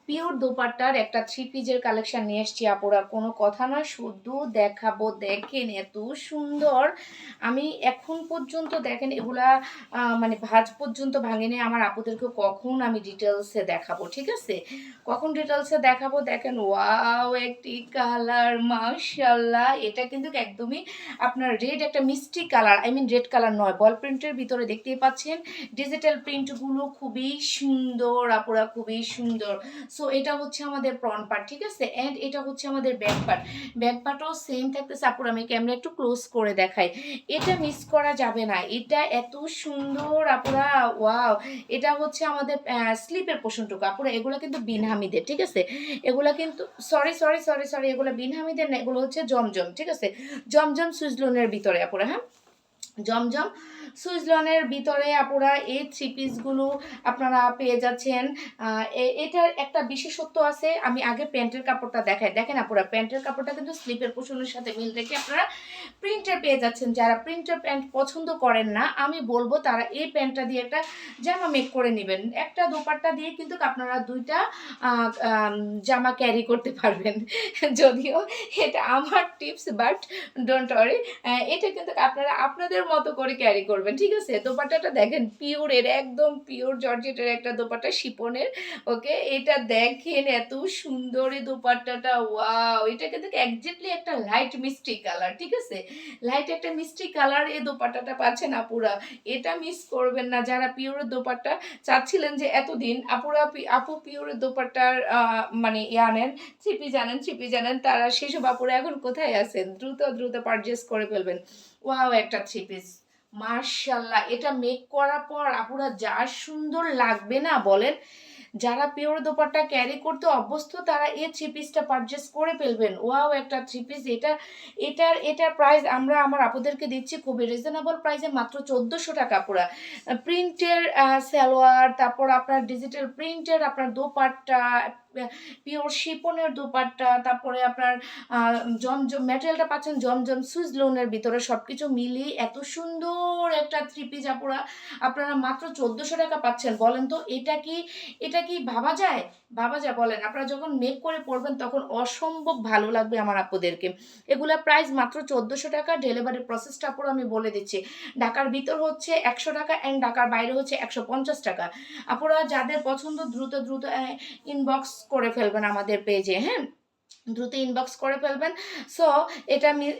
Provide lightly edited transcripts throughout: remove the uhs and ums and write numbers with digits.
Pure দোপাট্টার একটা three পিসের collection নিয়ে এসেছি আপুরা, কোনো কথা নয়, শুধু দেখাবো। দেখেন এত সুন্দর, আমি এখন পর্যন্ত দেখেন এগুলা মানে ভাঁজ পর্যন্ত ভাঙিনি। আমার আপুদেরকে কখন আমি ডিটেলসে দেখাবো, ঠিক আছে, কখন ডিটেলসে দেখাবো। দেখেন ওয়াও একটি কালার, মাশাআল্লাহ। এটা কিন্তু একদমই আপনার রেড, একটা মিষ্টি colour, I mean red colour নয়, বল প্রিন্টের ভিতরে দেখতেই পাচ্ছেন ডিজিটাল প্রিন্টগুলো খুবই সুন্দর আপুরা, খুবই সুন্দর। সো এটা হচ্ছে আমাদের ফ্রন্ট পার্ট, ঠিক আছে, এন্ড এটা হচ্ছে আমাদের ব্যাক পার্ট। ব্যাক পার্টও সেম থাকতেছে আপুরা, আমি ক্যামেরা একটু ক্লোজ করে দেখাই। এটা মিস করা যাবে না, এটা এত সুন্দর আপুরা, ওয়াও। এটা হচ্ছে আমাদের স্লিপের পোষণটুকু আপুরা, এগুলো কিন্তু বিন হামিদের, ঠিক আছে, এগুলো কিন্তু সরি এগুলো বিন হামিদের না, এগুলো হচ্ছে জমজম, ঠিক আছে, জমজম সুইজলনের ভিতরে আপুরা, হ্যাঁ, জমজম সুইজলনের ভিতরে আপুরা এই থ্রি পিসগুলো আপনারা পেয়ে যাচ্ছেন। এটার একটা বিশেষত্ব আছে, আমি আগে প্যান্টের কাপড়টা দেখাই। দেখেন আপুরা, প্যান্টের কাপড়টা কিন্তু স্লিপের পোষণের সাথে মিল রেখে আপনারা প্রিন্টার পেয়ে যাচ্ছেন। যারা প্রিন্টার প্যান্ট পছন্দ করেন না, আমি বলবো তারা এই প্যান্টটা দিয়ে একটা জামা মেক করে নেবেন। একটা দোপাট্টা দিয়ে কিন্তু আপনারা দুইটা জামা ক্যারি করতে পারবেন। যদিও এটা আমার টিপস, বাট ডোন্ট ওয়ারি, এটা কিন্তু আপনারা আপনাদের মতো করে ক্যারি করবেন, ঠিক আছে। দোপাট্টাটা দেখেন পিওর, এর একদম পিওর জর্জেটের একটা দোপাট্টা, শিপনের, ওকে। এটা দেখেন এত সুন্দর এই দোপাট্টাটা, ওয়াও। এটা কিন্তু একজ্যাক্টলি একটা লাইট মিষ্টি কালার, ঠিক আছে, লাইট একটা মিষ্টি কালার এই দোপাট্টাটা পাচ্ছেন আপুরা। এটা মিস করবেন না। যারা পিওরের দোপাট্টা চাচ্ছিলেন যে এতদিন আপুরা, আপু পিওরের দোপাট্টার মানে আনেন, থ্রি পি জানেন, তারা সেসব আপুরা এখন কোথায় আছেন, দ্রুত দ্রুত পারচেস করে ফেলবেন। ওয়াও একটা থ্রি পিস, মার্শাল্লাহ। এটা মেক করার পর আপুরা যা সুন্দর লাগবে না বলেন। যারা পিওর দোপাট্টা ক্যারি করতে অভ্যস্ত তারা এই থ্রি পিসটা পারচেস করে ফেলবেন। ওয়াও একটা থ্রি পিস। এটার প্রাইস আমরা আমার আপুদেরকে দিচ্ছি খুবই রিজনেবল প্রাইসে, মাত্র 1400 টাকা পুরা। প্রিন্টের সালোয়ার, তারপর আপনার ডিজিটাল প্রিন্টের আপনার দোপাট্টা, পিওর শিপনের দোপাট্টা, তারপরে আপনার জমজম ম্যাটেরিয়ালটা পাচ্ছেন জমজম সুইজলনের ভিতরে, সব কিছু মিলিয়ে এত সুন্দর একটা থ্রি পিস আপুরা আপনারা মাত্র 1400 টাকা পাচ্ছেন। বলেন তো এটা কি ভাবা যায়? ভাবা যায় বলেন? আপনারা যখন মেক করে পড়বেন তখন অসম্ভব ভালো লাগবে আমার আপুদেরকে। এগুলা প্রাইস মাত্র 1400 টাকা। ডেলিভারি প্রসেসটা পুরো আমি বলে দিচ্ছি। ঢাকার ভিতর হচ্ছে 100 টাকা অ্যান্ড ঢাকার বাইরে হচ্ছে 150 টাকা। আপুরা যাদের পছন্দ দ্রুত দ্রুত ইনবক্স করে ফেলবেন আমাদের পেজে, হ্যাঁ? দ্রুত ইনবক্স করে ফেলবেন। সো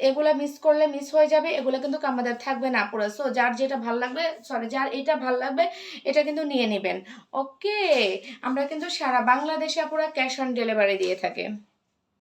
এগুলা মিস করলে মিস হয়ে যাবে। এগুলো কিন্তু আমাদের থাকবে না পুরো। সো যার যেটা ভাল লাগবে, সরি, যার এটা ভাল লাগবে এটা কিন্তু নিয়ে নেবেন। ওকে? আমরা কিন্তু সারা বাংলাদেশে পুরা ক্যাশ অন ডেলিভারি দিয়ে থাকি।